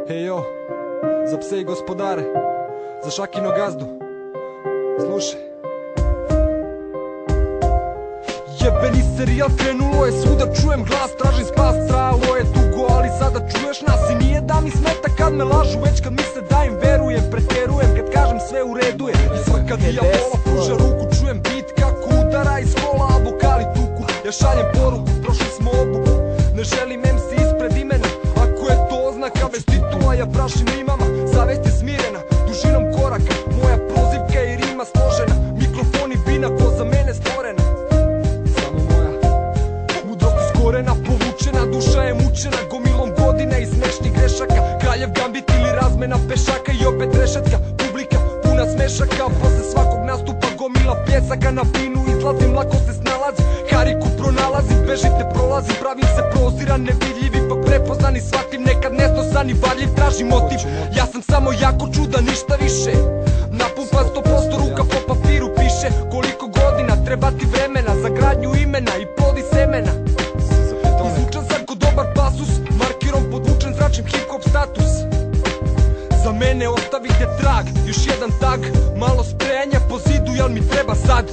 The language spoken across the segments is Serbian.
Hej jo, za pse i gospodare, za Šakino gazdu, slušaj. Jebeni serijal, krenulo je svuda, čujem glas, tražim spas, trajalo je dugo, ali sada čuješ nas i nije da mi smeta kad me lažu, već kad misle da im verujem, preterujem, kad kažem sve u redu je. I svaka dijabola pruža ruku, čujem bit kako udara iz kola, a vokali tuku. Ja šaljem poruku, prošli smo obuku, ne želim MC ispred imena, ako je to oznaka bez titula, ja prašim rimama, savest je smirena, dužinom koraka, moja prozivka i rima složena, mikrofon i bina ko za mene stvorena. Korena povučena, duša je mučena gomilom godina i smešnih grešaka. Kraljev gambit ili razmena pešaka i opet rešetka, publika puna smešaka. Posle svakog nastupa gomila pjesaka, na binu izlazim, lako se snalazim, kariku pronalazim, bežite prolazim, pravim se proziran, nevidljiv ipak prepoznani, shvatim nekad nesnosan i varljiv, tražim motiv. Ja sam samo jako čudan, ništa više, napumpan 100%, ruka po papiru piše. Koliko godina treba ti vremena za gradnju imena i plodi semena. Izvučen sam ko dobar pasus, markirom podvučen, zračim hip-hop status. Za mene ostavite trag, još jedan tag, malo sprejanja po zidu, jel mi treba sad?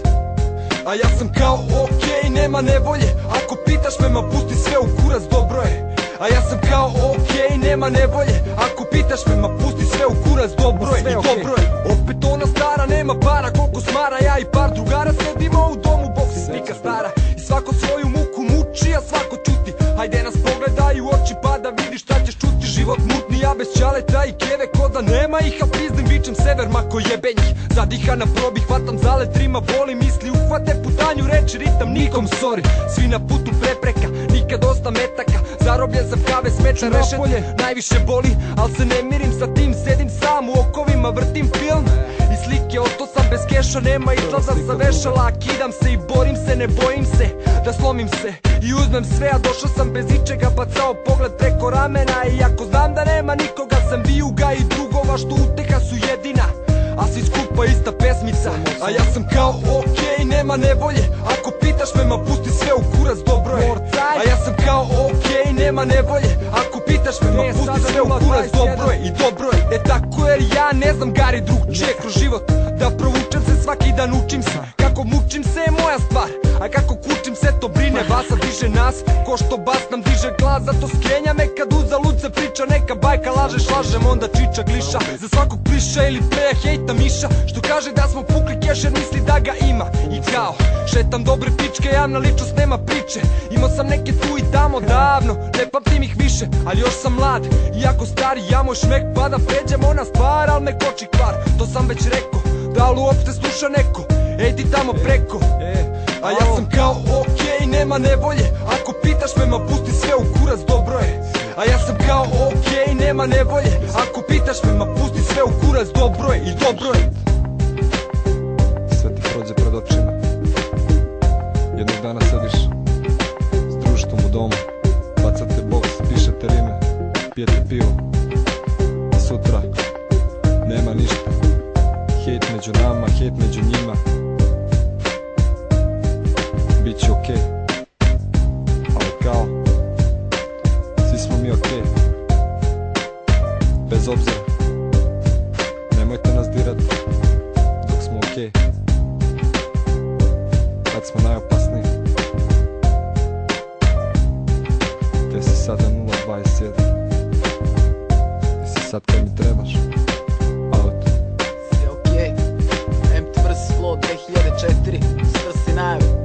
A ja sam kao okej, nema nevolje, ako pitaš me ma pusti sve u kurac, dobro je. A ja sam kao okej, nema nevolje, ako pitaš me ma pusti sve u kurac, dobro je. I dobro je, opet ona stara, nema para, koliko smara, ja i par drugara sedimo u domu, bok se slika stara. I svako svoju muku muči, a svako čuti, hajde nas pogledaj u oči pa da vidiš šta ćeš čuti. Život mutni, ja bez ćaleta i keve, ko da nema ih, a pizdim vičem sever, mako jebe njih. Zadiha na probi, hvatam zalet, rima boli, misli uhvate putanju, reči ritam, nikom sorry. Svi na putu prepreka, nikad dosta metaka, zarobljen sam kave, smeća rešetke, najviše boli, al se ne mirim sa tim, sedim sam u okovima, vrtim film i slike, osto sam bez keša, nema izlaza sa vešala, kidam se i borim se, ne bojim se da slomim se i uzmem sve, a došao sam bez ičega, bacao pogled preko ramena, i ako znam da nema nikoga, sam vijuga i drugova što uteha su jedina, a svi skupa ista pesmica. A ja sam kao okej, nema nevolje, ako pitaš me ma pusti sve u kurac, dobro je. A ja sam kao okej, nema nevolje, ako pitaš me ma pusti sve u kurac, dobro je. I dobro je, tako jer ja ne znam gari drugčije kroz život, da provučem se svaki dan, učim se, kako mučim se je moja stvar, a kako kučim se to brine vas, a diže nas, ko što bas nam diže glas, zato skenja me kad uzalud se priča, neka bajka lažeš, lažem, onda čiča gliša, za svakog pliša ili pleja hejta miša, što kaže da smo pukli keš jer misli da ga ima. I kao, šetam dobre pičke, javna ličnost nema priče, imao sam neke tu i tamo davno, ne pamtim ih više, ali još sam mlad, iako stari, ja moj šmek pa da pređem ona stvar, al me koči kvar, to sam već rekao, da li uopšte sluša neko, ej ti tamo preko. A ja sam kao okej, nema nevolje, ako pitaš me ma pusti sve u kurac, dobro je. A ja sam kao okej, nema nevolje, ako pitaš me ma pusti sve u kurac, dobro je. I dobro je. Sve ti prođe pred očima, jednog dana sediš s društvom u domu, bacate boks, pišete rime, pijete pivo, i sutra nema ništa, hejt među nama, hejt među njima, bit će okej, ali kao, svi smo mi okej, bez obzira, nemojte nas dirat dok smo okej, kad smo najopasniji, te si sada 0.21, te si sad kad mi trebaš, out. Sve okej, Empty vs Flow 2004, svrsi najave.